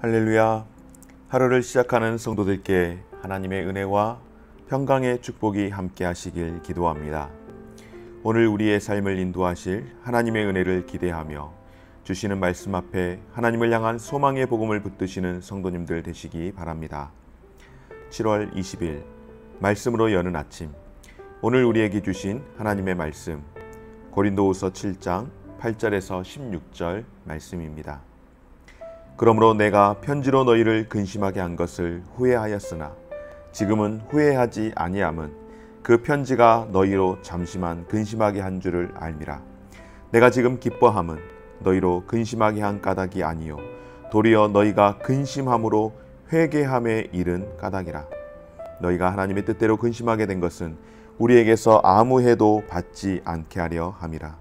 할렐루야. 하루를 시작하는 성도들께 하나님의 은혜와 평강의 축복이 함께 하시길 기도합니다. 오늘 우리의 삶을 인도하실 하나님의 은혜를 기대하며 주시는 말씀 앞에 하나님을 향한 소망의 복음을 붙드시는 성도님들 되시기 바랍니다. 7월 20일 말씀으로 여는 아침, 오늘 우리에게 주신 하나님의 말씀 고린도후서 7장 8절에서 16절 말씀입니다. 그러므로 내가 편지로 너희를 근심하게 한 것을 후회하였으나 지금은 후회하지 아니함은 그 편지가 너희로 잠시만 근심하게 한 줄을 알미라. 내가 지금 기뻐함은 너희로 근심하게 한 까닭이 아니요 도리어 너희가 근심함으로 회개함에 이른 까닭이라. 너희가 하나님의 뜻대로 근심하게 된 것은 우리에게서 아무 해도 받지 않게 하려 함이라.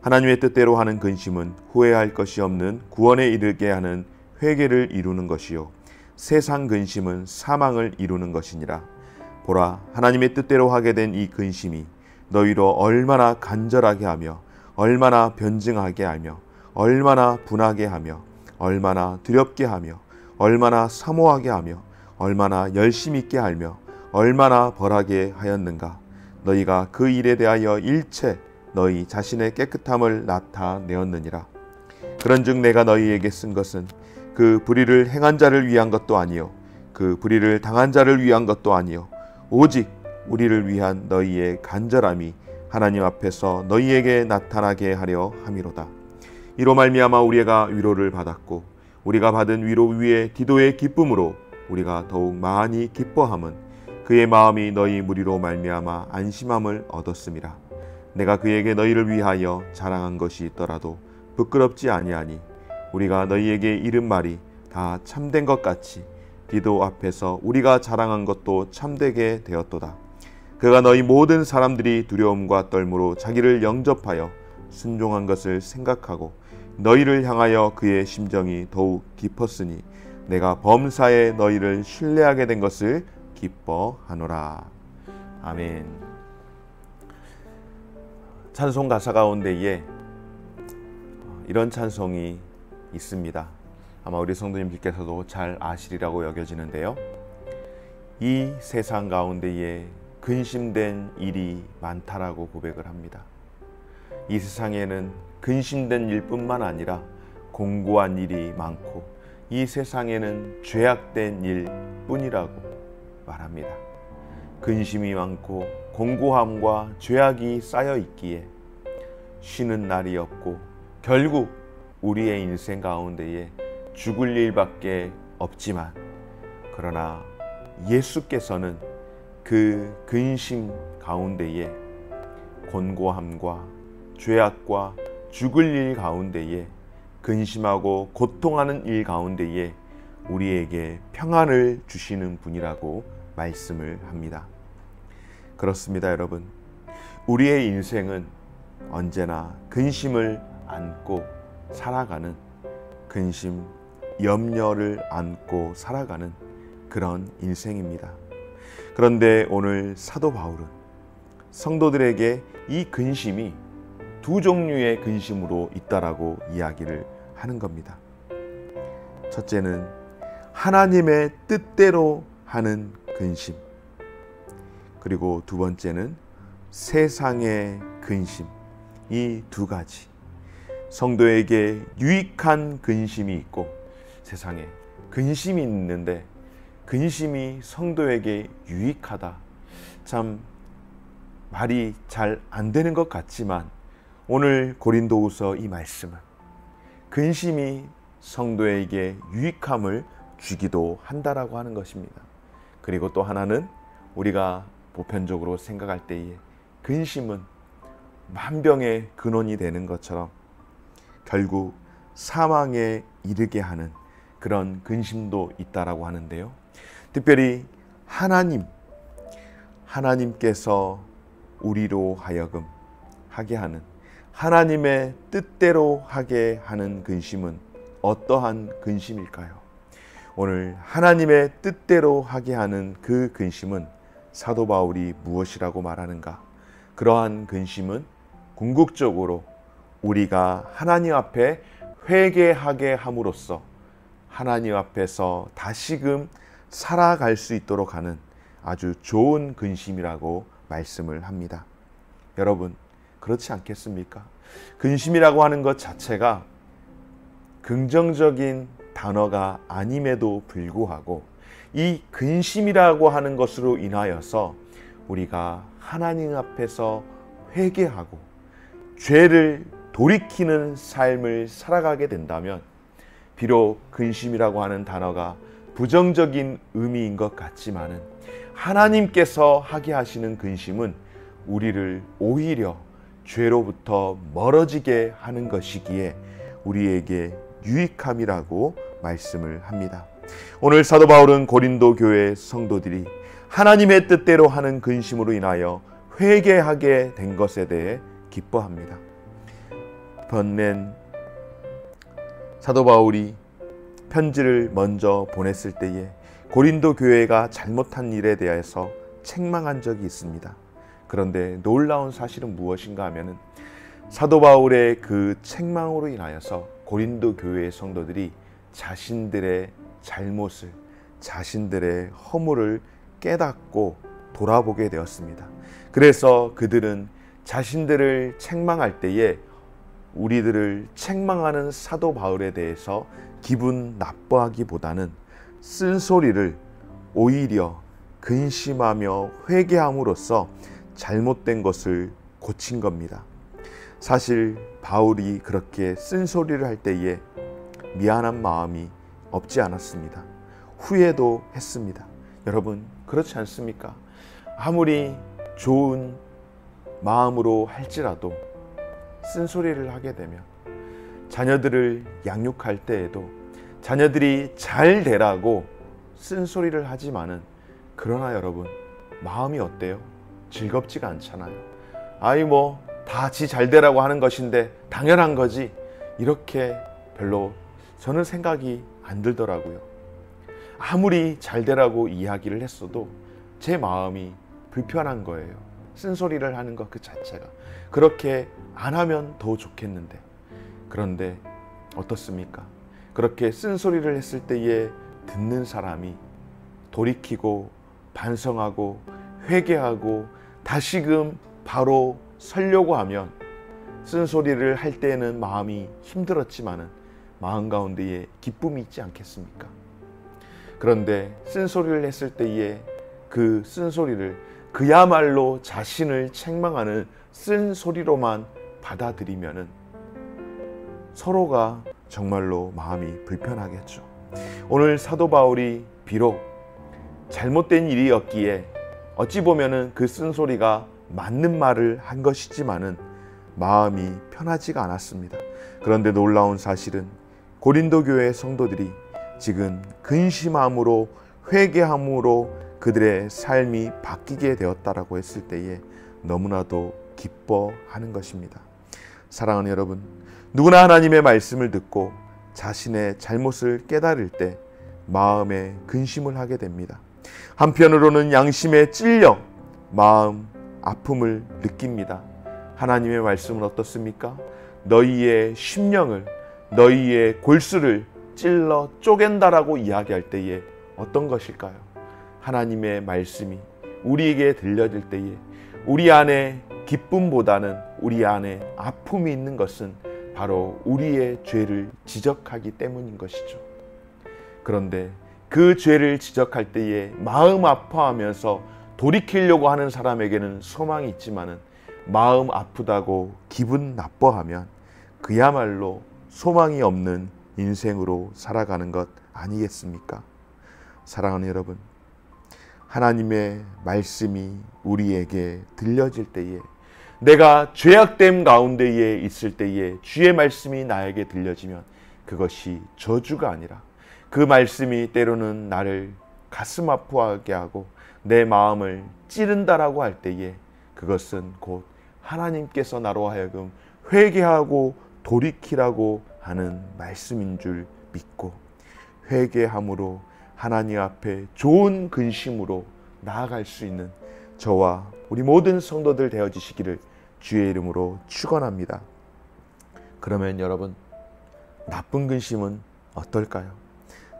하나님의 뜻대로 하는 근심은 후회할 것이 없는 구원에 이르게 하는 회개를 이루는 것이요 세상 근심은 사망을 이루는 것이니라. 보라, 하나님의 뜻대로 하게 된 이 근심이 너희로 얼마나 간절하게 하며 얼마나 변증하게 하며 얼마나 분하게 하며 얼마나 두렵게 하며 얼마나 사모하게 하며 얼마나 열심 있게 하며 얼마나 벌하게 하였는가. 너희가 그 일에 대하여 일체 너희 자신의 깨끗함을 나타내었느니라. 그런즉 내가 너희에게 쓴 것은 그 불의를 행한 자를 위한 것도 아니요 그 불의를 당한 자를 위한 것도 아니요 오직 우리를 위한 너희의 간절함이 하나님 앞에서 너희에게 나타나게 하려 함이로다. 이로 말미암아 우리가 위로를 받았고 우리가 받은 위로 위에 기도의 기쁨으로 우리가 더욱 많이 기뻐함은 그의 마음이 너희 무리로 말미암아 안심함을 얻었음이라. 내가 그에게 너희를 위하여 자랑한 것이 있더라도 부끄럽지 아니하니 우리가 너희에게 이른 말이 다 참된 것 같이 기도 앞에서 우리가 자랑한 것도 참되게 되었도다. 그가 너희 모든 사람들이 두려움과 떨므로 자기를 영접하여 순종한 것을 생각하고 너희를 향하여 그의 심정이 더욱 깊었으니 내가 범사에 너희를 신뢰하게 된 것을 기뻐하노라. 아멘. 찬송 가사 가운데에 이런 찬송이 있습니다. 아마 우리 성도님들께서도 잘 아시리라고 여겨지는데요. 이 세상 가운데에 근심된 일이 많다라고 고백을 합니다. 이 세상에는 근심된 일뿐만 아니라 공고한 일이 많고 이 세상에는 죄악된 일뿐이라고 말합니다. 근심이 많고 공고함과 죄악이 쌓여 있기에 쉬는 날이 없고 결국 우리의 인생 가운데에 죽을 일밖에 없지만 그러나 예수께서는 그 근심 가운데에 곤고함과 죄악과 죽을 일 가운데에 근심하고 고통하는 일 가운데에 우리에게 평안을 주시는 분이라고 말씀을 합니다. 그렇습니다, 여러분. 우리의 인생은 언제나 근심을 안고 살아가는 근심, 염려를 안고 살아가는 그런 인생입니다. 그런데 오늘 사도 바울은 성도들에게 이 근심이 두 종류의 근심으로 있다라고 이야기를 하는 겁니다. 첫째는 하나님의 뜻대로 하는 근심, 그리고 두 번째는 세상의 근심. 이 두 가지, 성도에게 유익한 근심이 있고 세상에 근심이 있는데 근심이 성도에게 유익하다. 참 말이 잘 안 되는 것 같지만 오늘 고린도후서 이 말씀은 근심이 성도에게 유익함을 주기도 한다라고 하는 것입니다. 그리고 또 하나는 우리가 보편적으로 생각할 때에 근심은 만병의 근원이 되는 것처럼 결국 사망에 이르게 하는 그런 근심도 있다라고 하는데요. 특별히 하나님께서 우리로 하여금 하게 하는 하나님의 뜻대로 하게 하는 근심은 어떠한 근심일까요? 오늘 하나님의 뜻대로 하게 하는 그 근심은 사도 바울이 무엇이라고 말하는가? 그러한 근심은 궁극적으로 우리가 하나님 앞에 회개하게 함으로써 하나님 앞에서 다시금 살아갈 수 있도록 하는 아주 좋은 근심이라고 말씀을 합니다. 여러분, 그렇지 않겠습니까? 근심이라고 하는 것 자체가 긍정적인 단어가 아님에도 불구하고 이 근심이라고 하는 것으로 인하여서 우리가 하나님 앞에서 회개하고 죄를 돌이키는 삶을 살아가게 된다면, 비록 근심이라고 하는 단어가 부정적인 의미인 것 같지만은 하나님께서 하게 하시는 근심은 우리를 오히려 죄로부터 멀어지게 하는 것이기에 우리에게 유익함이라고 말씀을 합니다. 오늘 사도 바울은 고린도 교회 성도들이 하나님의 뜻대로 하는 근심으로 인하여 회개하게 된 것에 대해 기뻐합니다. 번낸 사도 바울이 편지를 먼저 보냈을 때에 고린도 교회가 잘못한 일에 대해서 책망한 적이 있습니다. 그런데 놀라운 사실은 무엇인가 하면은 사도 바울의 그 책망으로 인하여서 고린도 교회의 성도들이 자신들의 잘못을, 자신들의 허물을 깨닫고 돌아보게 되었습니다. 그래서 그들은 자신들을 책망할 때에 우리들을 책망하는 사도 바울에 대해서 기분 나빠하기보다는 쓴소리를 오히려 근심하며 회개함으로써 잘못된 것을 고친 겁니다. 사실 바울이 그렇게 쓴소리를 할 때에 미안한 마음이 없지 않았습니다. 후회도 했습니다. 여러분, 그렇지 않습니까? 아무리 좋은 마음으로 할지라도 쓴소리를 하게 되면, 자녀들을 양육할 때에도 자녀들이 잘 되라고 쓴소리를 하지만은, 그러나 여러분, 마음이 어때요? 즐겁지가 않잖아요. 아이 다 지 잘 되라고 하는 것인데 당연한 거지, 이렇게 별로 저는 생각이 안 들더라고요. 아무리 잘 되라고 이야기를 했어도 제 마음이 불편한 거예요. 쓴소리를 하는 것 그 자체가. 그렇게 안 하면 더 좋겠는데. 그런데 어떻습니까? 그렇게 쓴소리를 했을 때에 듣는 사람이 돌이키고 반성하고 회개하고 다시금 바로 서려고 하면, 쓴소리를 할 때에는 마음이 힘들었지만은 마음 가운데에 기쁨이 있지 않겠습니까? 그런데 쓴소리를 했을 때에 그 쓴소리를 그야말로 자신을 책망하는 쓴소리로만 받아들이면은 서로가 정말로 마음이 불편하겠죠. 오늘 사도 바울이 비록 잘못된 일이었기에 어찌 보면은 그 쓴소리가 맞는 말을 한 것이지만은 마음이 편하지가 않았습니다. 그런데 놀라운 사실은 고린도 교회 성도들이 지금 근심함으로 회개함으로 그들의 삶이 바뀌게 되었다라고 했을 때에 너무나도 기뻐하는 것입니다. 사랑하는 여러분, 누구나 하나님의 말씀을 듣고 자신의 잘못을 깨달을 때 마음에 근심을 하게 됩니다. 한편으로는 양심에 찔려 마음 아픔을 느낍니다. 하나님의 말씀은 어떻습니까? 너희의 심령을, 너희의 골수를 찔러 쪼갠다라고 이야기할 때에 어떤 것일까요? 하나님의 말씀이 우리에게 들려질 때에 우리 안에 기쁨보다는 우리 안에 아픔이 있는 것은 바로 우리의 죄를 지적하기 때문인 것이죠. 그런데 그 죄를 지적할 때에 마음 아파하면서 돌이키려고 하는 사람에게는 소망이 있지만은, 마음 아프다고 기분 나빠하면 그야말로 소망이 없는 인생으로 살아가는 것 아니겠습니까? 사랑하는 여러분, 하나님의 말씀이 우리에게 들려질 때에, 내가 죄악됨 가운데에 있을 때에 주의 말씀이 나에게 들려지면 그것이 저주가 아니라, 그 말씀이 때로는 나를 가슴 아파하게 하고 내 마음을 찌른다라고 할 때에 그것은 곧 하나님께서 나로 하여금 회개하고 돌이키라고 하는 말씀인 줄 믿고, 회개함으로 하나님 앞에 좋은 근심으로 나아갈 수 있는 저와 우리 모든 성도들 되어지시기를 주의 이름으로 축원합니다. 그러면 여러분, 나쁜 근심은 어떨까요?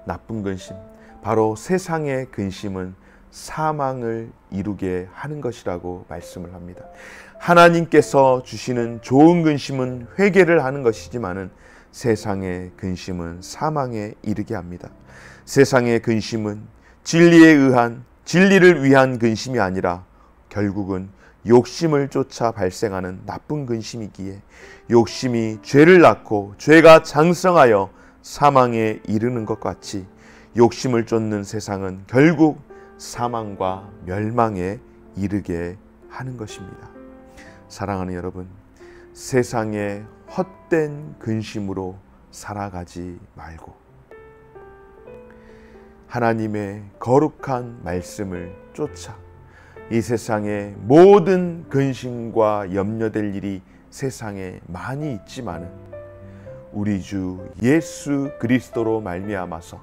나쁜 근심, 바로 세상의 근심은 사망을 이루게 하는 것이라고 말씀을 합니다. 하나님께서 주시는 좋은 근심은 회개를 하는 것이지만은 세상의 근심은 사망에 이르게 합니다. 세상의 근심은 진리를 위한 근심이 아니라 결국은 욕심을 쫓아 발생하는 나쁜 근심이기에, 욕심이 죄를 낳고 죄가 장성하여 사망에 이르는 것 같이 욕심을 쫓는 세상은 결국 사망과 멸망에 이르게 하는 것입니다. 사랑하는 여러분, 세상의 헛된 근심으로 살아가지 말고 하나님의 거룩한 말씀을 쫓아 이 세상의 모든 근심과 염려될 일이 세상에 많이 있지만은 우리 주 예수 그리스도로 말미암아서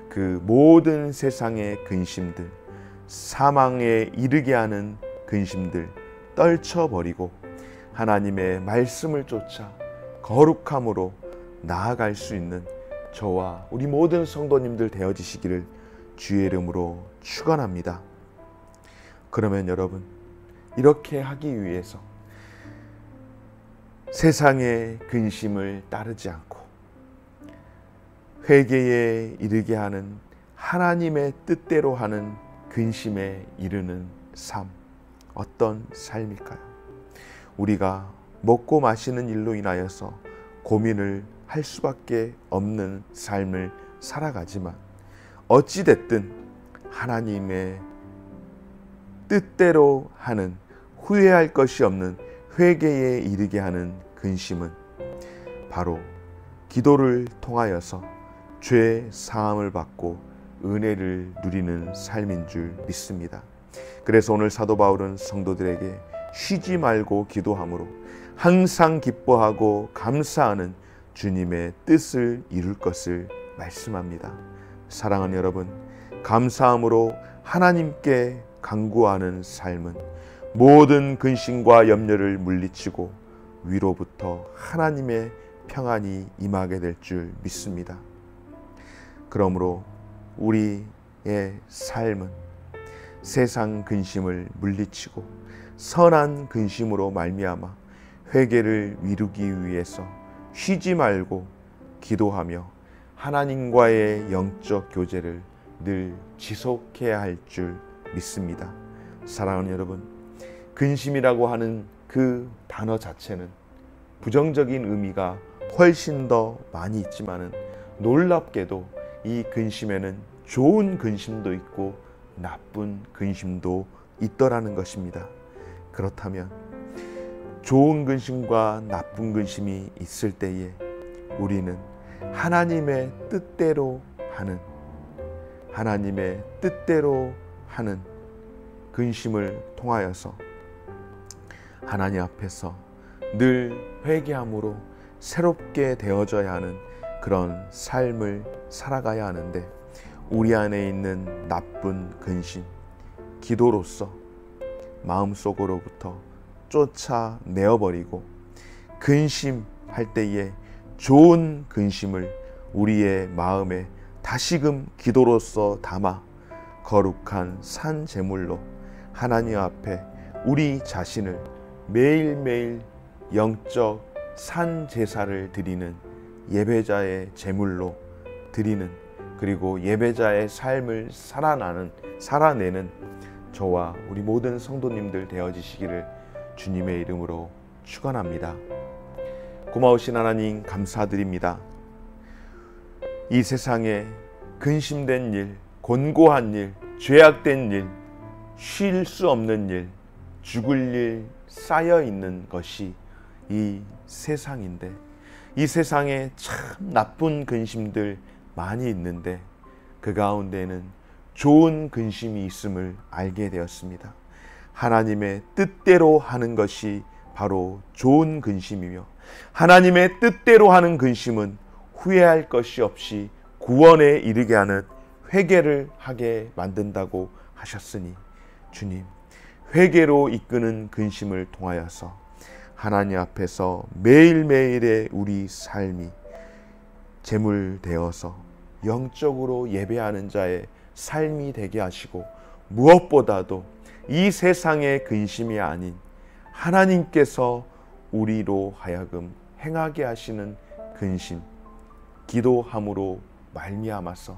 그 모든 세상의 근심들, 사망에 이르게 하는 근심들 떨쳐버리고 하나님의 말씀을 쫓아 거룩함으로 나아갈 수 있는 저와 우리 모든 성도님들 되어지시기를 주의 이름으로 축원합니다. 그러면 여러분, 이렇게 하기 위해서 세상의 근심을 따르지 않고 회개에 이르게 하는 하나님의 뜻대로 하는 근심에 이르는 삶, 어떤 삶일까요? 우리가 먹고 마시는 일로 인하여서 고민을 할 수밖에 없는 삶을 살아가지만 어찌됐든 하나님의 뜻대로 하는, 후회할 것이 없는 회개에 이르게 하는 근심은 바로 기도를 통하여서 죄 사함을 받고 은혜를 누리는 삶인 줄 믿습니다. 그래서 오늘 사도 바울은 성도들에게 쉬지 말고 기도함으로 항상 기뻐하고 감사하는 주님의 뜻을 이룰 것을 말씀합니다. 사랑하는 여러분, 감사함으로 하나님께 간구하는 삶은 모든 근심과 염려를 물리치고 위로부터 하나님의 평안이 임하게 될 줄 믿습니다. 그러므로 우리의 삶은 세상 근심을 물리치고 선한 근심으로 말미암아 회개를 이루기 위해서 쉬지 말고 기도하며 하나님과의 영적 교제를 늘 지속해야 할 줄 믿습니다. 사랑하는 여러분, 근심이라고 하는 그 단어 자체는 부정적인 의미가 훨씬 더 많이 있지만은 놀랍게도 이 근심에는 좋은 근심도 있고 나쁜 근심도 있더라는 것입니다. 그렇다면 좋은 근심과 나쁜 근심이 있을 때에 우리는 하나님의 뜻대로 하는 근심을 통하여서 하나님 앞에서 늘 회개함으로 새롭게 되어져야 하는 그런 삶을 살아가야 하는데, 우리 안에 있는 나쁜 근심, 기도로서 마음속으로부터 쫓아내어버리고 근심할 때에 좋은 근심을 우리의 마음에 다시금 기도로서 담아 거룩한 산 제물로 하나님 앞에 우리 자신을 매일매일 영적 산 제사를 드리는 예배자의 제물로 드리는, 그리고 예배자의 삶을 살아내는 저와 우리 모든 성도님들 되어지시기를 주님의 이름으로 축원합니다. 고마우신 하나님 감사드립니다. 이 세상에 근심된 일, 곤고한 일, 죄악된 일, 쉴 수 없는 일, 죽을 일 쌓여 있는 것이 이 세상인데, 이 세상에 참 나쁜 근심들 많이 있는데 그 가운데는 좋은 근심이 있음을 알게 되었습니다. 하나님의 뜻대로 하는 것이 바로 좋은 근심이며, 하나님의 뜻대로 하는 근심은 후회할 것이 없이 구원에 이르게 하는 회개를 하게 만든다고 하셨으니, 주님, 회개로 이끄는 근심을 통하여서 하나님 앞에서 매일매일의 우리 삶이 제물되어서 영적으로 예배하는 자의 삶이 되게 하시고, 무엇보다도 이 세상의 근심이 아닌 하나님께서 우리로 하여금 행하게 하시는 근심, 기도함으로 말미암아서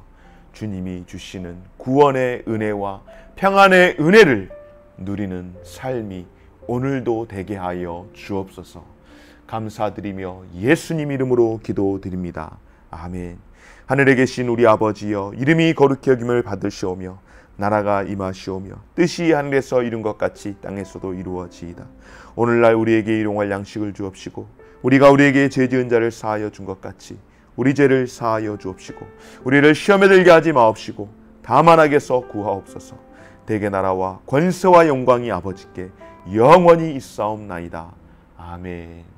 주님이 주시는 구원의 은혜와 평안의 은혜를 누리는 삶이 오늘도 되게 하여 주옵소서. 감사드리며 예수님 이름으로 기도드립니다. 아멘. 하늘에 계신 우리 아버지여, 이름이 거룩히 여김을 받으시오며 나라가 임하시오며 뜻이 하늘에서 이룬 것 같이 땅에서도 이루어지이다. 오늘날 우리에게 일용할 양식을 주옵시고, 우리가 우리에게 죄 지은 자를 사하여 준 것 같이 우리 죄를 사하여 주옵시고, 우리를 시험에 들게 하지 마옵시고 다만 악에서 구하옵소서. 대개 나라와 권세와 영광이 아버지께 영원히 있사옵나이다. 아멘.